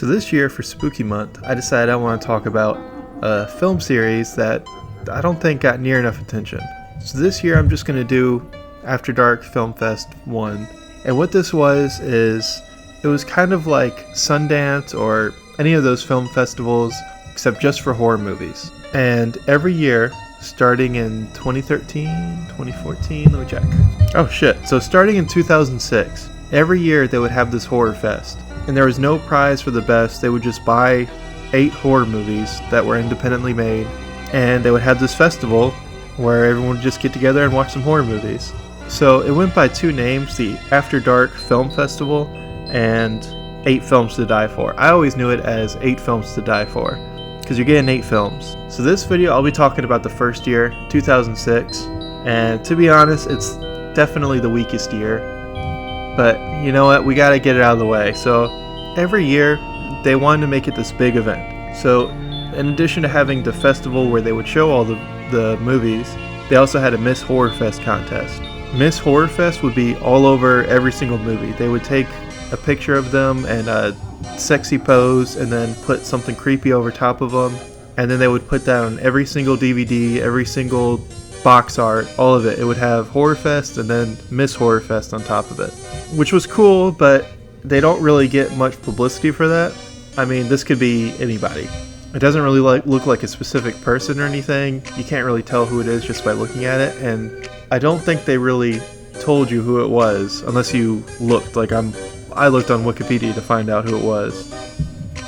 So this year for Spooky Month, I decided I want to talk about a film series that I don't think got near enough attention. So this year I'm just going to do After Dark Film Fest 1. And what this was is, it was kind of like Sundance or any of those film festivals, except just for horror movies. And every year, starting in 2013, 2014, let me check. Oh shit, so starting in 2006, every year they would have this horror fest. And there was no prize for the best. They would just buy 8 horror movies that were independently made, and they would have this festival where everyone would just get together and watch some horror movies. So it went by 2 names, the After Dark Film Festival and 8 Films to Die For. I always knew it as 8 Films to Die For, because you're getting 8 films. So this video I'll be talking about the first year, 2006, and to be honest, it's definitely the weakest year. But you know what, we gotta get it out of the way. So every year they wanted to make it this big event. So in addition to having the festival where they would show all the movies, they also had a Miss Horror Fest contest. Miss Horror Fest would be all over every single movie. They would take a picture of them and a sexy pose and then put something creepy over top of them, and then they would put that on every single DVD, every single box art, all of it. It would have Horror Fest and then Miss Horror Fest on top of it, which was cool, but they don't really get much publicity for that. I mean, this could be anybody. It doesn't really look like a specific person or anything. You can't really tell who it is just by looking at it, and I don't think they really told you who it was unless you looked. Like I looked on Wikipedia to find out who it was.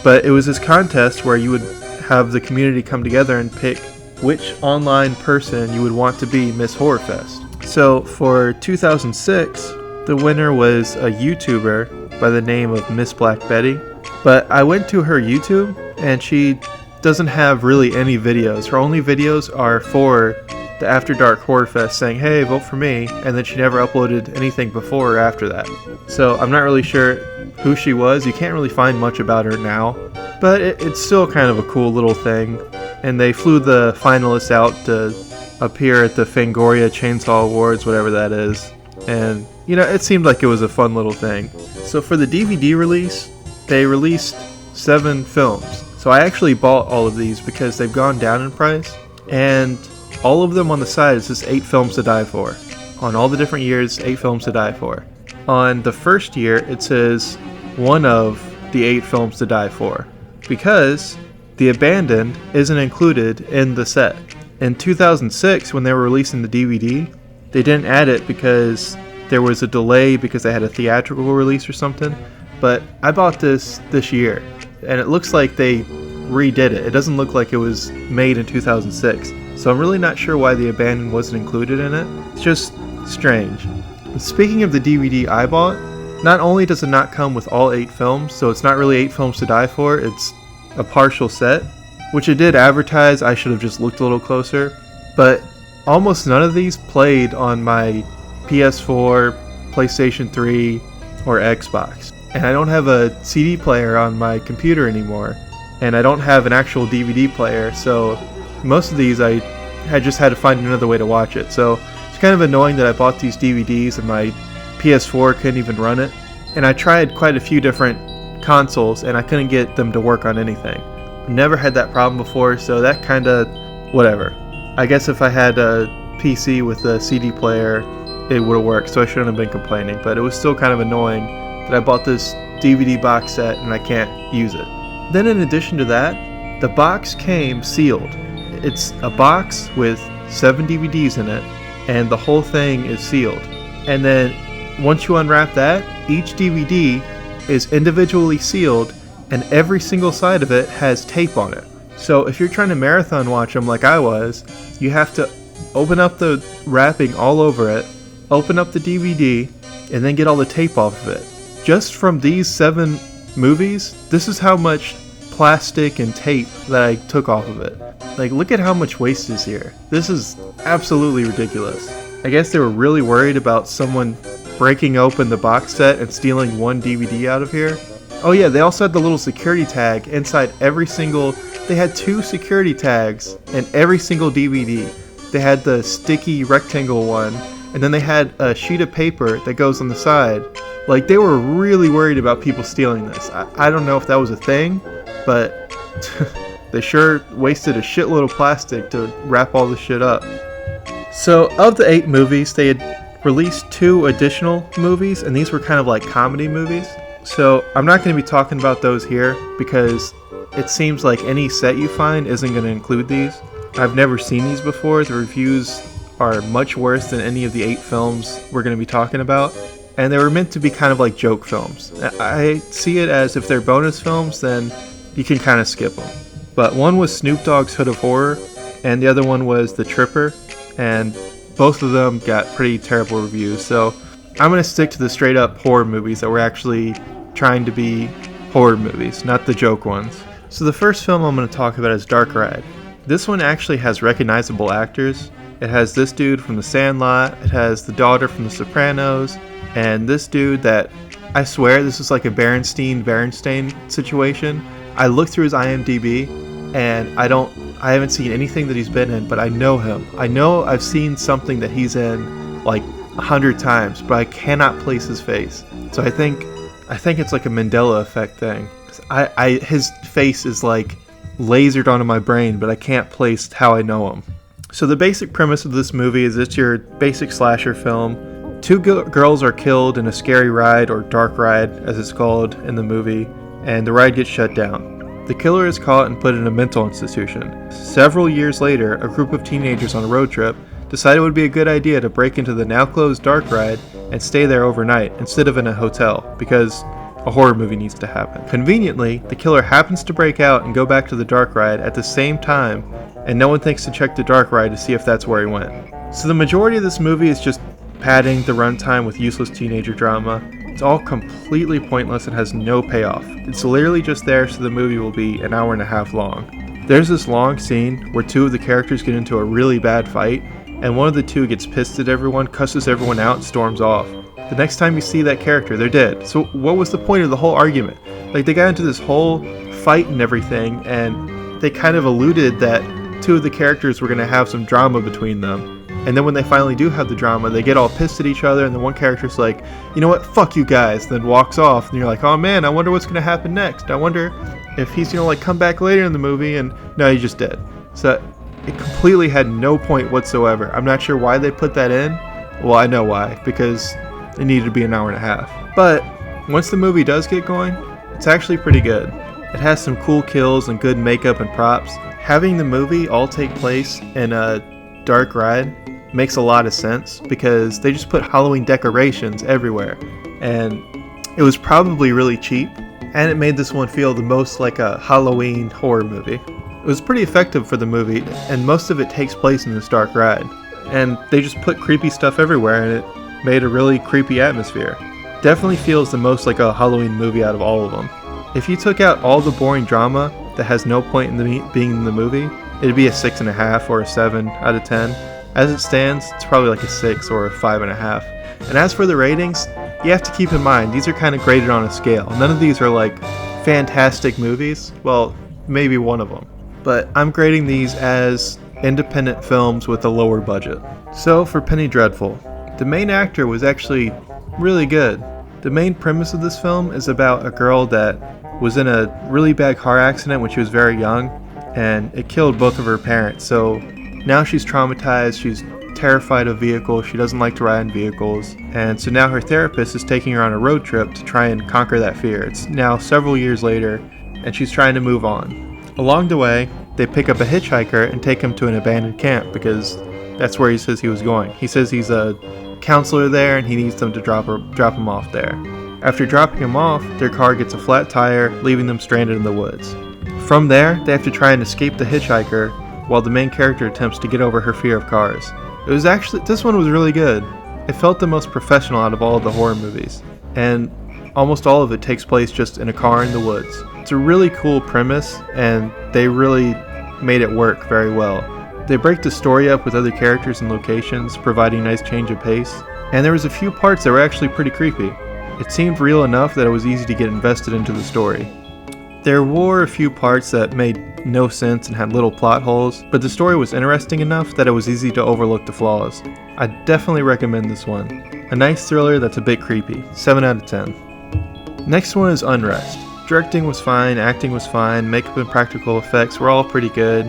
But it was this contest where you would have the community come together and pick which online person you would want to be Miss Horror Fest. So for 2006, the winner was a YouTuber by the name of Miss Black Betty. But I went to her YouTube and she doesn't have really any videos. Her only videos are for the After Dark Horror Fest saying, hey, vote for me, and then she never uploaded anything before or after that. So I'm not really sure who she was. You can't really find much about her now, but it's still kind of a cool little thing. And they flew the finalists out to appear at the Fangoria Chainsaw Awards, whatever that is. And, you know, it seemed like it was a fun little thing. So for the DVD release, they released 7 films. So I actually bought all of these because they've gone down in price. And all of them on the side is just 8 Films to Die For. On all the different years, 8 Films to Die For. On the first year, it says one of the 8 Films to Die For, because the Abandoned isn't included in the set. In 2006, when they were releasing the DVD, they didn't add it because there was a delay because they had a theatrical release or something. But I bought this year, and it looks like they redid it. It doesn't look like it was made in 2006. So I'm really not sure why the Abandoned wasn't included in it. It's just strange. Speaking of the DVD I bought, not only does it not come with all 8 films, so it's not really 8 Films to Die For, it's a partial set, which it did advertise. I should have just looked a little closer. But almost none of these played on my PS4, PlayStation 3, or Xbox. And I don't have a CD player on my computer anymore. And I don't have an actual DVD player, so most of these I just had to find another way to watch it. So it's kind of annoying that I bought these DVDs and my PS4 couldn't even run it. And I tried quite a few different consoles and I couldn't get them to work on anything. Never had that problem before, so that kind of whatever. I guess if I had a PC with a CD player, it would have worked, so I shouldn't have been complaining. But it was still kind of annoying that I bought this DVD box set and I can't use it. Then in addition to that, the box came sealed. It's a box with 7 DVDs in it, and the whole thing is sealed. And then once you unwrap that, each DVD is individually sealed, and every single side of it has tape on it. So if you're trying to marathon watch them like I was, you have to open up the wrapping all over it, open up the DVD, and then get all the tape off of it. Just from these 7 movies, this is how much plastic and tape that I took off of it. Like, look at how much waste is here. This is absolutely ridiculous. I guess they were really worried about someone breaking open the box set and stealing one DVD out of here. Oh yeah, they also had the little security tag inside every single... They had 2 security tags in every single DVD. They had the sticky rectangle one, and then they had a sheet of paper that goes on the side Like, they were really worried about people stealing this. I don't know if that was a thing, but they sure wasted a shitload of plastic to wrap all this shit up. So, of the 8 movies, they had released 2 additional movies, and these were kind of like comedy movies. So, I'm not going to be talking about those here, because it seems like any set you find isn't going to include these. I've never seen these before. The reviews are much worse than any of the 8 films we're going to be talking about. And they were meant to be kind of like joke films. I see it as if they're bonus films, then you can kind of skip them. But one was Snoop Dogg's Hood of Horror, and the other one was The Tripper, and both of them got pretty terrible reviews. So I'm going to stick to the straight up horror movies that were actually trying to be horror movies, not the joke ones. So the first film I'm going to talk about is Dark Ride. This one actually has recognizable actors. It has this dude from The Sandlot, it has the daughter from The Sopranos, and this dude that, I swear this is like a Berenstain situation. I looked through his IMDb, and I haven't seen anything that he's been in, but I know him. I know I've seen something that he's in like 100 times, but I cannot place his face. So I think it's like a Mandela effect thing. His face is like lasered onto my brain, but I can't place how I know him. So the basic premise of this movie is it's your basic slasher film. 2 girls are killed in a scary ride, or dark ride as it's called in the movie, and the ride gets shut down. The killer is caught and put in a mental institution. Several years later, a group of teenagers on a road trip decided it would be a good idea to break into the now closed dark ride and stay there overnight instead of in a hotel, because a horror movie needs to happen. Conveniently, the killer happens to break out and go back to the dark ride at the same time, and no one thinks to check the dark ride to see if that's where he went. So the majority of this movie is just padding the runtime with useless teenager drama. It's all completely pointless and has no payoff. It's literally just there so the movie will be an hour and a half long. There's this long scene where 2 of the characters get into a really bad fight, and one of the 2 gets pissed at everyone, cusses everyone out, and storms off. The next time you see that character, they're dead. So what was the point of the whole argument? Like, they got into this whole fight and everything, and they kind of alluded that 2 of the characters were going to have some drama between them. And then when they finally do have the drama, they get all pissed at each other, and then one character's like, you know what, fuck you guys, then walks off, and you're like, oh man, I wonder what's going to happen next. I wonder if he's going to like come back later in the movie, and no, he's just dead. So it completely had no point whatsoever. I'm not sure why they put that in. Well, I know why, because it needed to be an hour and a half. But once the movie does get going, it's actually pretty good. It has some cool kills and good makeup and props. Having the movie all take place in a dark ride makes a lot of sense, because they just put Halloween decorations everywhere, and it was probably really cheap, and it made this one feel the most like a Halloween horror movie. It was pretty effective for the movie, and most of it takes place in this dark ride, and they just put creepy stuff everywhere, and it made a really creepy atmosphere. Definitely feels the most like a Halloween movie out of all of them. If you took out all the boring drama that has no point in being in the movie, it'd be a 6.5 or a 7 out of 10. As it stands, it's probably like a 6 or a 5.5. And as for the ratings, you have to keep in mind, these are kind of graded on a scale. None of these are like fantastic movies. Well, maybe one of them. But I'm grading these as independent films with a lower budget. So for Penny Dreadful, the main actor was actually really good. The main premise of this film is about a girl that was in a really bad car accident when she was very young, and it killed both of her parents. So now she's traumatized, she's terrified of vehicles, she doesn't like to ride in vehicles, and so now her therapist is taking her on a road trip to try and conquer that fear. It's now several years later, and she's trying to move on. Along the way, they pick up a hitchhiker and take him to an abandoned camp, because that's where he says he was going. He says he's a counselor there, and he needs them to drop him off there. After dropping him off, their car gets a flat tire, leaving them stranded in the woods. From there, they have to try and escape the hitchhiker, while the main character attempts to get over her fear of cars. This one was really good. It felt the most professional out of all of the horror movies, and almost all of it takes place just in a car in the woods. It's a really cool premise, and they really made it work very well. They break the story up with other characters and locations, providing a nice change of pace, and there was a few parts that were actually pretty creepy. It seemed real enough that it was easy to get invested into the story. There were a few parts that made no sense and had little plot holes, but the story was interesting enough that it was easy to overlook the flaws. I definitely recommend this one. A nice thriller that's a bit creepy. 7 out of 10. Next one is Unrest. Directing was fine, acting was fine, makeup and practical effects were all pretty good.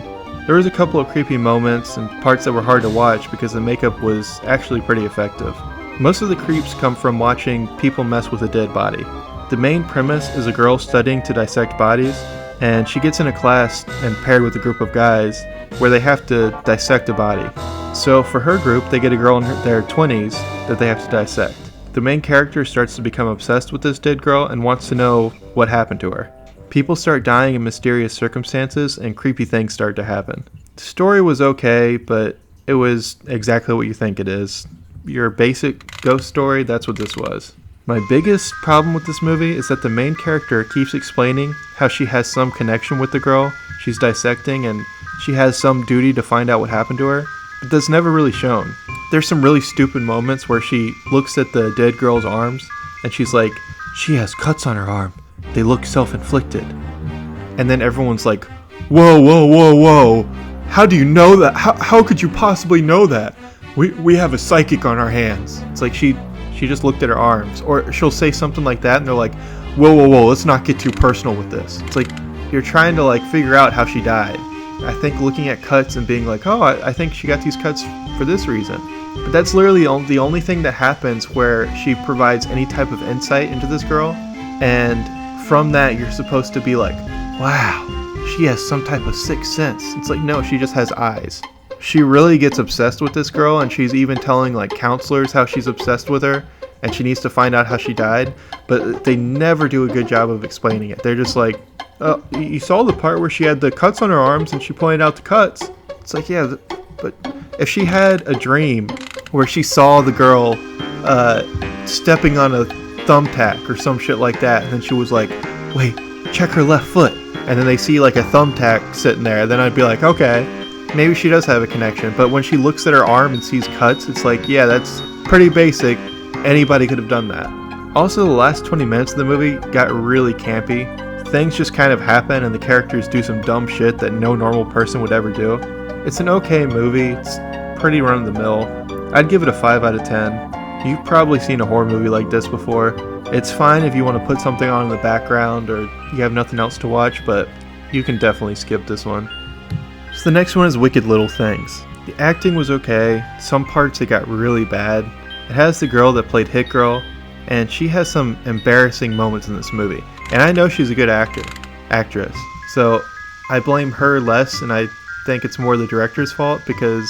There was a couple of creepy moments and parts that were hard to watch because the makeup was actually pretty effective. Most of the creeps come from watching people mess with a dead body. The main premise is a girl studying to dissect bodies, and she gets in a class and paired with a group of guys where they have to dissect a body. So for her group, they get a girl in their 20s that they have to dissect. The main character starts to become obsessed with this dead girl and wants to know what happened to her. People start dying in mysterious circumstances and creepy things start to happen. The story was okay, but it was exactly what you think it is. Your basic ghost story, that's what this was. My biggest problem with this movie is that the main character keeps explaining how she has some connection with the girl she's dissecting and she has some duty to find out what happened to her, but that's never really shown. There's some really stupid moments where she looks at the dead girl's arms and she's like, she has cuts on her arm. They look self-inflicted. And then everyone's like, whoa, whoa, whoa, whoa. How do you know that? How could you possibly know that? We have a psychic on our hands. It's like she just looked at her arms. Or she'll say something like that and they're like, whoa, whoa, whoa, let's not get too personal with this. It's like you're trying to like figure out how she died. I think looking at cuts and being like, oh, I think she got these cuts for this reason. But that's literally the only thing that happens where she provides any type of insight into this girl. And from that, you're supposed to be like, wow, she has some type of sixth sense. It's like, no, she just has eyes. She really gets obsessed with this girl, and she's even telling like counselors how she's obsessed with her and she needs to find out how she died, but they never do a good job of explaining it. They're just like, oh, you saw the part where she had the cuts on her arms and she pointed out the cuts. It's like, yeah, but if she had a dream where she saw the girl stepping on a thumbtack or some shit like that, and then she was like, wait, check her left foot, and then they see like a thumbtack sitting there, then I'd be like, okay, maybe she does have a connection. But when she looks at her arm and sees cuts, it's like, yeah, that's pretty basic. Anybody could have done that. Also, the last 20 minutes of the movie got really campy. Things just kind of happen and the characters do some dumb shit that no normal person would ever do. It's an okay movie. It's pretty run-of-the-mill. I'd give it a 5 out of 10. You've probably seen a horror movie like this before. It's fine if you want to put something on in the background or you have nothing else to watch, but you can definitely skip this one. So the next one is Wicked Little Things. The acting was okay. Some parts it got really bad. It has the girl that played Hit Girl, and she has some embarrassing moments in this movie. And I know she's a good actress. So I blame her less, and I think it's more the director's fault, because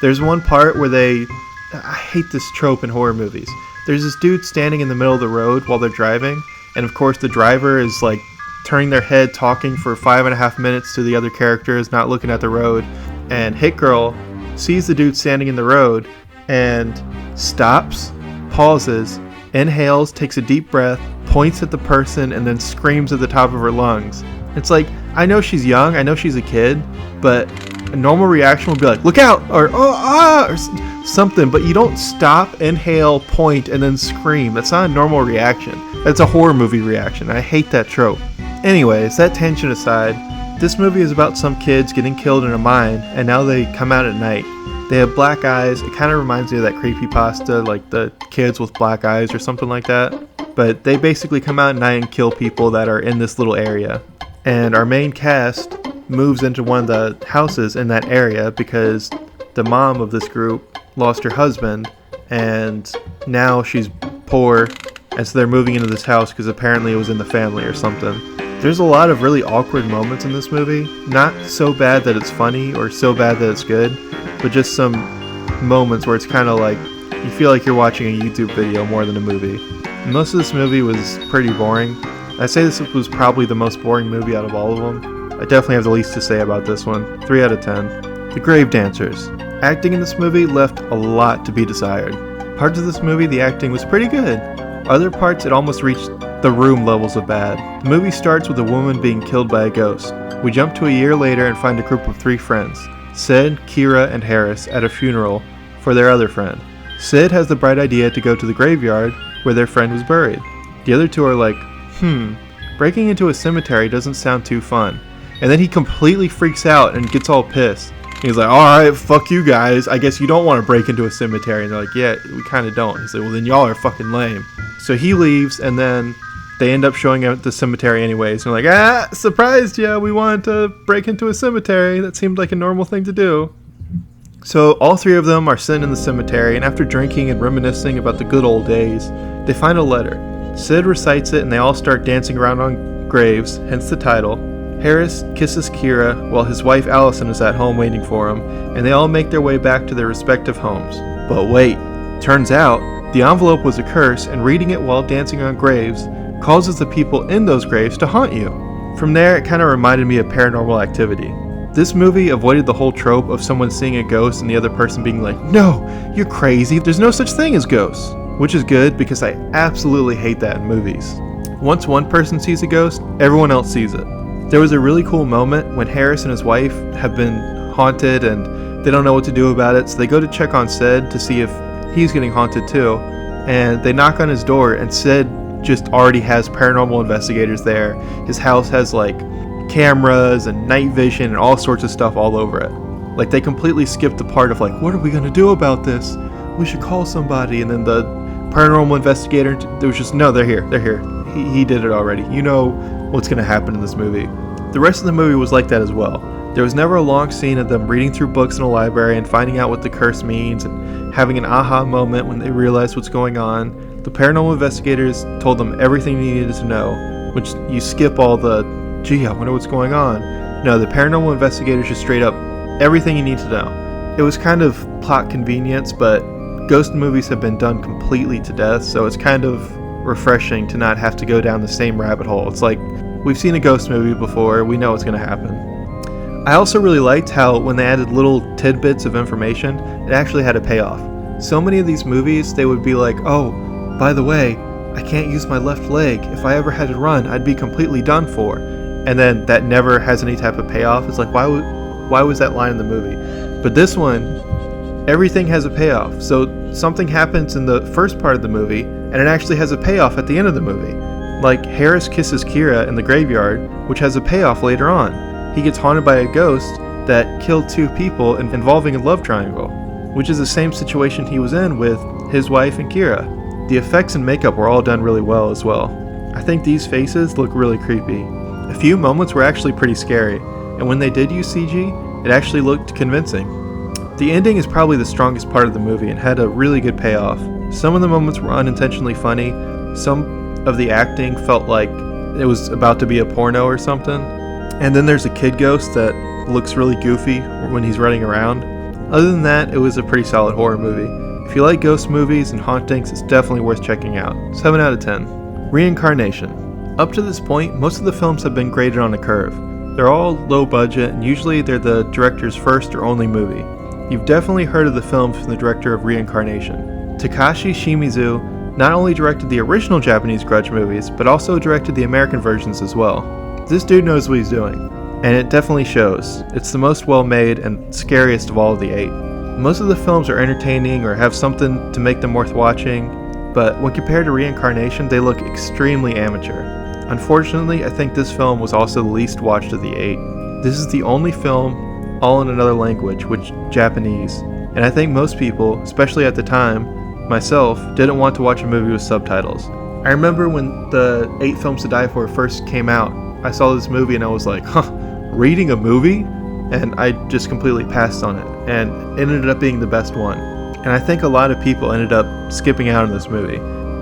there's one part where I hate this trope in horror movies. There's this dude standing in the middle of the road while they're driving, and of course the driver is like turning their head, talking for 5.5 minutes to the other characters, not looking at the road. And Hit Girl sees the dude standing in the road and stops, pauses, inhales, takes a deep breath, points at the person, and then screams at the top of her lungs. It's like, I know she's young, I know she's a kid, but a normal reaction would be like, look out, or oh, ah, or something, but you don't stop, inhale, point, and then scream. That's not a normal reaction. That's a horror movie reaction. I hate that trope. Anyways, that tangent aside, this movie is about some kids getting killed in a mine, and now they come out at night. They have black eyes. It kind of reminds me of that creepypasta, like the kids with black eyes or something like that. But they basically come out at night and kill people that are in this little area. And our main cast moves into one of the houses in that area because the mom of this group lost her husband, and now she's poor, and so they're moving into this house because apparently it was in the family or something. There's a lot of really awkward moments in this movie. Not so bad that it's funny or so bad that it's good, but just some moments where it's kind of like you feel like you're watching a YouTube video more than a movie. Most of this movie was pretty boring. I say this was probably the most boring movie out of all of them. I definitely have the least to say about this one. 3 out of 10. The Gravedancers. Acting in this movie left a lot to be desired. Parts of this movie, the acting was pretty good. Other parts, it almost reached The Room levels of bad. The movie starts with a woman being killed by a ghost. We jump to a year later and find a group of 3 friends, Sid, Kira, and Harris, at a funeral for their other friend. Sid has the bright idea to go to the graveyard where their friend was buried. The other 2 are like, breaking into a cemetery doesn't sound too fun. And then he completely freaks out and gets all pissed. He's like, alright, fuck you guys. I guess you don't want to break into a cemetery. And they're like, yeah, we kind of don't. He's like, well, then y'all are fucking lame. So he leaves, and then they end up showing up at the cemetery anyways. And they're like, surprised ya, we wanted to break into a cemetery. That seemed like a normal thing to do. So all three of them are sitting in the cemetery, and after drinking and reminiscing about the good old days, they find a letter. Sid recites it, and they all start dancing around on graves, hence the title. Harris kisses Kira while his wife Allison is at home waiting for him, and they all make their way back to their respective homes. But wait, turns out the envelope was a curse, and reading it while dancing on graves causes the people in those graves to haunt you. From there, it kind of reminded me of Paranormal Activity. This movie avoided the whole trope of someone seeing a ghost and the other person being like, no, you're crazy, there's no such thing as ghosts. Which is good, because I absolutely hate that in movies. Once one person sees a ghost, everyone else sees it. There was a really cool moment when Harris and his wife have been haunted and they don't know what to do about it, so they go to check on Sid to see if he's getting haunted too, and they knock on his door, and Sid just already has paranormal investigators there. His house has like cameras and night vision and all sorts of stuff all over it. Like, they completely skipped the part of like, what are we gonna do about this? We should call somebody. And then the paranormal investigator, there was just, no, they're here. He did it already. You know what's gonna happen in this movie. The rest of the movie was like that as well. There was never a long scene of them reading through books in a library and finding out what the curse means and having an aha moment when they realized what's going on. The paranormal investigators told them everything they needed to know, which you skip all the, gee, I wonder what's going on. No, the paranormal investigators just straight up everything you need to know. It was kind of plot convenience, but ghost movies have been done completely to death, so it's kind of refreshing to not have to go down the same rabbit hole. It's like, we've seen a ghost movie before, we know what's going to happen. I also really liked how when they added little tidbits of information, it actually had a payoff. So many of these movies, they would be like, oh, by the way, I can't use my left leg. If I ever had to run, I'd be completely done for. And then that never has any type of payoff. It's like, why was that line in the movie? But this one, everything has a payoff. So something happens in the first part of the movie, and it actually has a payoff at the end of the movie. Like, Harris kisses Kira in the graveyard, which has a payoff later on. He gets haunted by a ghost that killed two people involving a love triangle, which is the same situation he was in with his wife and Kira. The effects and makeup were all done really well as well. I think these faces look really creepy. A few moments were actually pretty scary, and when they did use CG, it actually looked convincing. The ending is probably the strongest part of the movie and had a really good payoff. Some of the moments were unintentionally funny, some of the acting felt like it was about to be a porno or something, and then there's a kid ghost that looks really goofy when he's running around. Other than that, it was a pretty solid horror movie. If you like ghost movies and hauntings, it's definitely worth checking out. 7 out of 10. Reincarnation. Up to this point, most of the films have been graded on a curve. They're all low budget, and usually they're the director's first or only movie. You've definitely heard of the films from the director of Reincarnation. Takashi Shimizu not only directed the original Japanese Grudge movies, but also directed the American versions as well. This dude knows what he's doing, and it definitely shows. It's the most well-made and scariest of all of the 8. Most of the films are entertaining or have something to make them worth watching, but when compared to Reincarnation, they look extremely amateur. Unfortunately, I think this film was also the least watched of the 8. This is the only film all in another language, which Japanese, and I think most people, especially at the time, myself, didn't want to watch a movie with subtitles. I remember when the 8 Films to Die For first came out, I saw this movie and I was like, reading a movie? And I just completely passed on it, and it ended up being the best one. And I think a lot of people ended up skipping out on this movie.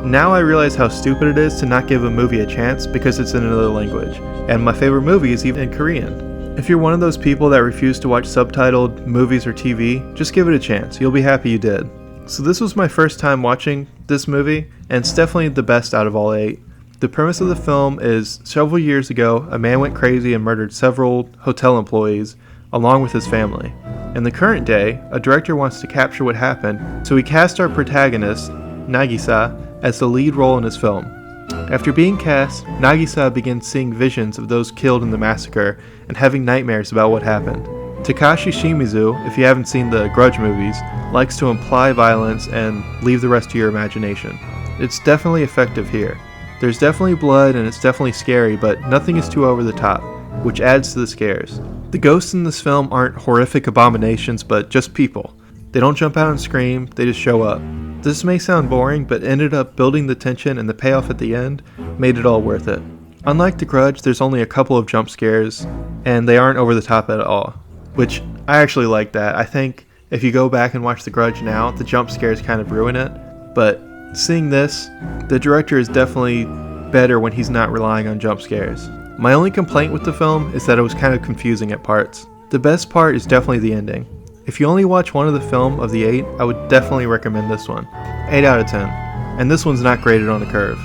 Now I realize how stupid it is to not give a movie a chance because it's in another language, and my favorite movie is even in Korean. If you're one of those people that refuse to watch subtitled movies or TV, just give it a chance, you'll be happy you did. So this was my first time watching this movie, and it's definitely the best out of all 8. The premise of the film is, several years ago, a man went crazy and murdered several hotel employees, along with his family. In the current day, a director wants to capture what happened, so he cast our protagonist, Nagisa, as the lead role in his film. After being cast, Nagisa begins seeing visions of those killed in the massacre and having nightmares about what happened. Takashi Shimizu, if you haven't seen the Grudge movies, likes to imply violence and leave the rest to your imagination. It's definitely effective here. There's definitely blood and it's definitely scary, but nothing is too over the top, which adds to the scares. The ghosts in this film aren't horrific abominations, but just people. They don't jump out and scream, they just show up. This may sound boring, but ended up building the tension, and the payoff at the end made it all worth it. Unlike The Grudge, there's only a couple of jump scares, and they aren't over the top at all, which I actually like that. I think if you go back and watch The Grudge now, the jump scares kind of ruin it, but seeing this, the director is definitely better when he's not relying on jump scares. My only complaint with the film is that it was kind of confusing at parts. The best part is definitely the ending. If you only watch one of the film of the 8, I would definitely recommend this one. 8 out of 10. And this one's not graded on a curve.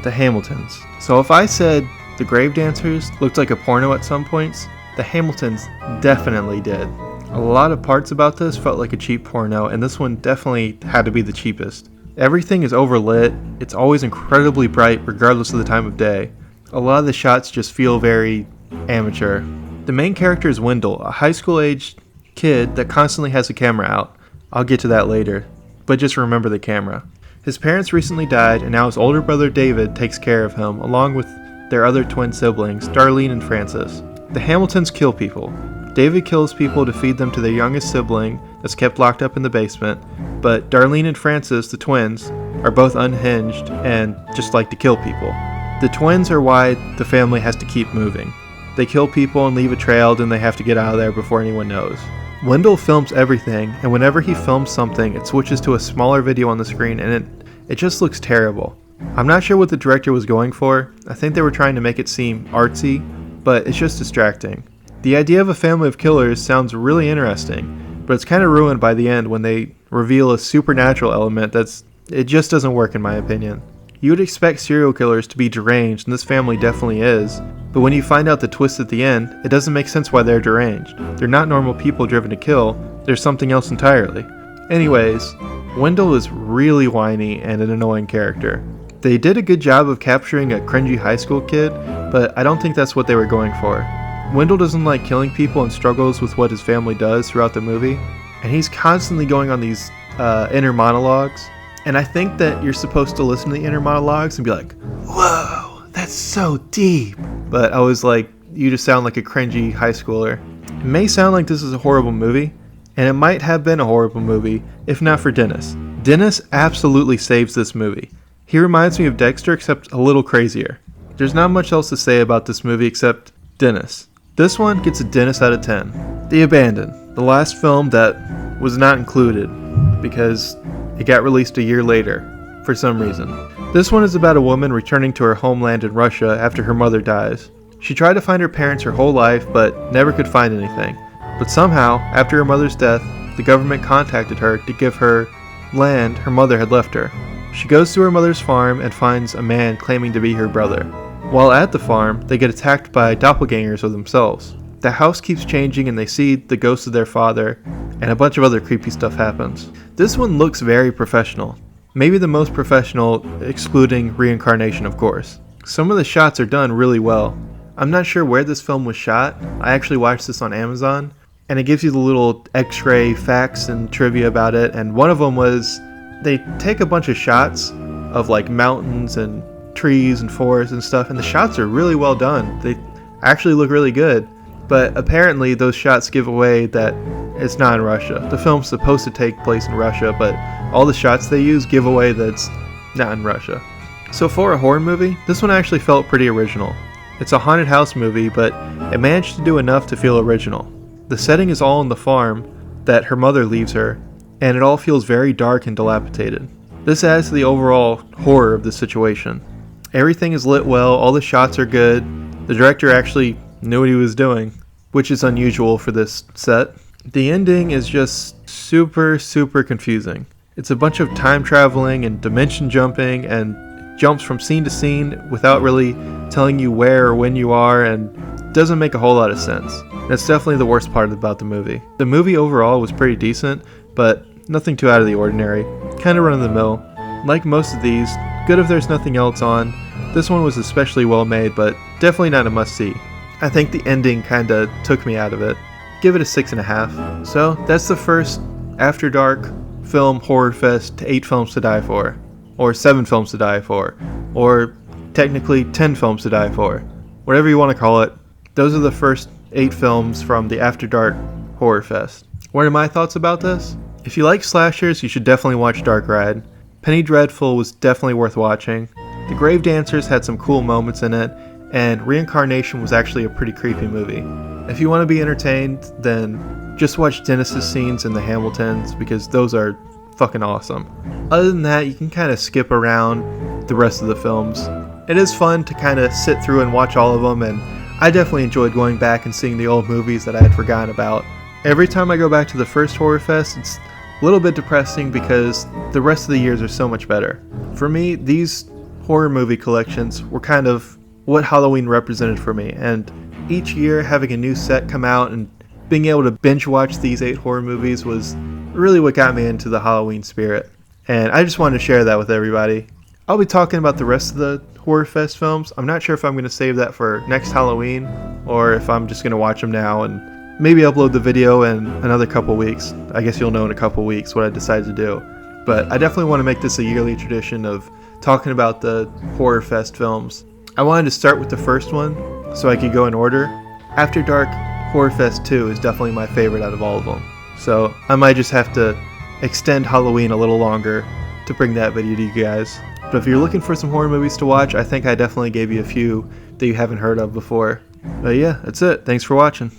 The Hamiltons. So if I said the Gravedancers looked like a porno at some points, the Hamiltons definitely did. A lot of parts about this felt like a cheap porno, and this one definitely had to be the cheapest. Everything is overlit, it's always incredibly bright regardless of the time of day. A lot of the shots just feel very amateur. The main character is Wendell, a high school aged kid that constantly has a camera out. I'll get to that later, but just remember the camera. His parents recently died, and now his older brother David takes care of him, along with their other twin siblings, Darlene and Francis. The Hamiltons kill people. David kills people to feed them to their youngest sibling that's kept locked up in the basement, but Darlene and Francis, the twins, are both unhinged and just like to kill people. The twins are why the family has to keep moving. They kill people and leave a trail, then they have to get out of there before anyone knows. Wendell films everything, and whenever he films something, it switches to a smaller video on the screen, and it just looks terrible. I'm not sure what the director was going for. I think they were trying to make it seem artsy, but it's just distracting. The idea of a family of killers sounds really interesting, but it's kind of ruined by the end when they reveal a supernatural element it just doesn't work in my opinion. You would expect serial killers to be deranged, and this family definitely is, but when you find out the twist at the end, it doesn't make sense why they're deranged. They're not normal people driven to kill, there's something else entirely. Anyways, Wendell is really whiny and an annoying character. They did a good job of capturing a cringy high school kid, but I don't think that's what they were going for. Wendell doesn't like killing people and struggles with what his family does throughout the movie, and he's constantly going on these inner monologues. And I think that you're supposed to listen to the inner monologues and be like, whoa, that's so deep. But I was like, you just sound like a cringy high schooler. It may sound like this is a horrible movie, and it might have been a horrible movie if not for Dennis. Dennis absolutely saves this movie. He reminds me of Dexter, except a little crazier. There's not much else to say about this movie except Dennis. This one gets a Dennis out of 10. The Abandoned, the last film that was not included because it got released a year later for some reason. This one is about a woman returning to her homeland in Russia after her mother dies. She tried to find her parents her whole life but never could find anything. But somehow, after her mother's death, the government contacted her to give her land her mother had left her. She goes to her mother's farm and finds a man claiming to be her brother. While at the farm, they get attacked by doppelgangers of themselves. The house keeps changing and they see the ghost of their father, and a bunch of other creepy stuff happens. This one looks very professional. Maybe the most professional, excluding Reincarnation, of course. Some of the shots are done really well. I'm not sure where this film was shot. I actually watched this on Amazon, and it gives you the little x-ray facts and trivia about it, and one of them was they take a bunch of shots of like mountains and trees and forests and stuff, and the shots are really well done. They actually look really good. But apparently those shots give away that it's not in Russia. The film's supposed to take place in Russia, but all the shots they use give away that it's not in Russia. So for a horror movie, this one actually felt pretty original. It's a haunted house movie, but it managed to do enough to feel original. The setting is all on the farm that her mother leaves her, and it all feels very dark and dilapidated. This adds to the overall horror of the situation. Everything is lit well, all the shots are good. The director actually knew what he was doing, which is unusual for this set. The ending is just super confusing. It's a bunch of time traveling and dimension jumping and jumps from scene to scene without really telling you where or when you are, and doesn't make a whole lot of sense. That's definitely the worst part about the movie. The movie overall was pretty decent, but nothing too out of the ordinary. Kind of run-of-the-mill. Like most of these, good if there's nothing else on. This one was especially well made, but definitely not a must-see. I think the ending kinda took me out of it. Give it a 6.5. So that's the first After Dark Film Horror Fest 8 Films to Die For. Or 7 Films to Die For. Or technically 10 Films to Die For. Whatever you want to call it. Those are the first 8 films from the After Dark Horrorfest. What are my thoughts about this? If you like slashers, you should definitely watch Dark Ride. Penny Dreadful was definitely worth watching. The Gravedancers had some cool moments in it, and Reincarnation was actually a pretty creepy movie. If you want to be entertained, then just watch Dennis's scenes in the Hamiltons, because those are fucking awesome. Other than that, you can kind of skip around the rest of the films. It is fun to kind of sit through and watch all of them, and I definitely enjoyed going back and seeing the old movies that I had forgotten about. Every time I go back to the first Horrorfest, it's a little bit depressing because the rest of the years are so much better. For me, these horror movie collections were kind of what Halloween represented for me, and each year having a new set come out and being able to binge watch these 8 horror movies was really what got me into the Halloween spirit. And I just wanted to share that with everybody. I'll be talking about the rest of the Horrorfest films. I'm not sure if I'm going to save that for next Halloween or if I'm just going to watch them now and maybe upload the video in another couple weeks. I guess you'll know in a couple weeks what I decide to do. But I definitely want to make this a yearly tradition of talking about the Horrorfest films. I wanted to start with the first one so I could go in order. After Dark Horrorfest 2 is definitely my favorite out of all of them. So I might just have to extend Halloween a little longer to bring that video to you guys. But if you're looking for some horror movies to watch, I think I definitely gave you a few that you haven't heard of before. But yeah, that's it. Thanks for watching.